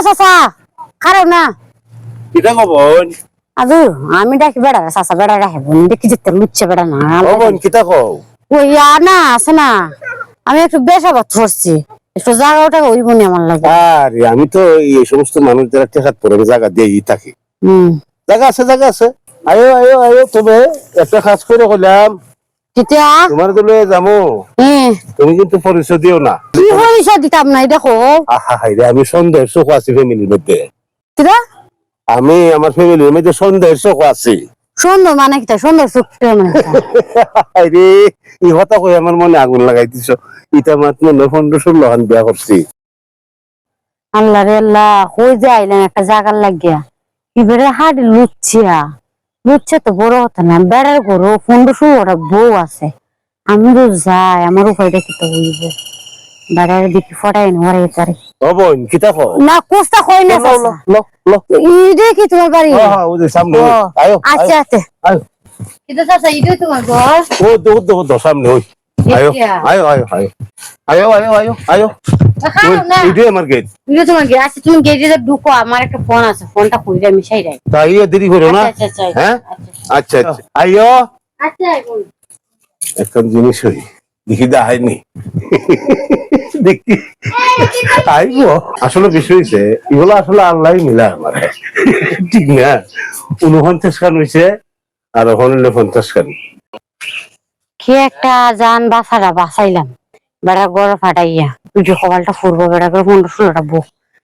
চাচা খারাপ না কিটা কবন আজু আমি ডাকি বেড়া চাচা বেড়া রাখে বোন দেখি যেতে লুচ্ছে বেড়া না কবন কিটা কও ওই না আছে না আমি একটু বেশাবাদ ধরছি একটু জায়গা ওটা হইব না আমার লাগে আরে আমি তো এই সমস্ত মানুষ যারা টেকাত পরে জায়গা দিয়েই থাকি জায়গা আছে আয়ো আয়ো আয়ো তবে একটা কাজ করে কইলাম কিতা তোমার গুলো যাবো তুমি কিন্তু পরিচয় দিও না কি পরিচয় দিতাম না দেখো আহা হাইরে আমি সন্দেহের চোখ আছি ফ্যামিলির মধ্যে কিতা আমি আমার ফ্যামিলির মধ্যে সন্দেহের চোখ আছি সুন্দর মানে কিতা সুন্দর সুখটা মানে আরে এই কথা কই আমার মনে আগুন লাগাই দিছ ইটা মাত্র 15-16 হান বিয়া করছি আল্লাহ রে আল্লাহ কই যে আইলেন একটা জায়গার লাগিয়া এবারে হাড়ি লুচ্ছে তো বড় কথা না বেড়ার গরু 15-16টা বউ আছে আমি তো যাই আমার উপায়টা কি তো হইব বেড়ার দিকে ফটাই নড়ে তারে হবন কিতা কও না কোস্তা কই না লো লো ইডে কি তোমার বাড়ি হ্যাঁ ওই যে সামনে আয়ো আচ্ছা আচ্ছা আয়ো কিটা চাচা ইডে তোমার ঘর ও দো সামনে ওই আয়ো আয়ো আয়ো আয়ো আয়ো আয়ো আয়ো আয়ো ইডে আমার গেট ইডে তোমার গেট আছে তুমি গেটে ঢুকো আমার একটা ফোন আছে ফোনটা কইরা মিশাই রাই তাই দেরি করো না আচ্ছা হ্যাঁ আচ্ছা আয়ো আচ্ছা এখন জিনিস হই দেখি দা হয়নি দেখি আইবো আসলে বিষয় হইছে এগুলো আসলে আল্লাহ মিলা আমার ঠিক না 49 খান হইছে আর ওখানে 50 খান কি একটা জান বাছাইলাম বেড়া গড় ফাটাইয়া তুই কপালটা ফুরবো বেড়া করে 15-16টা বউ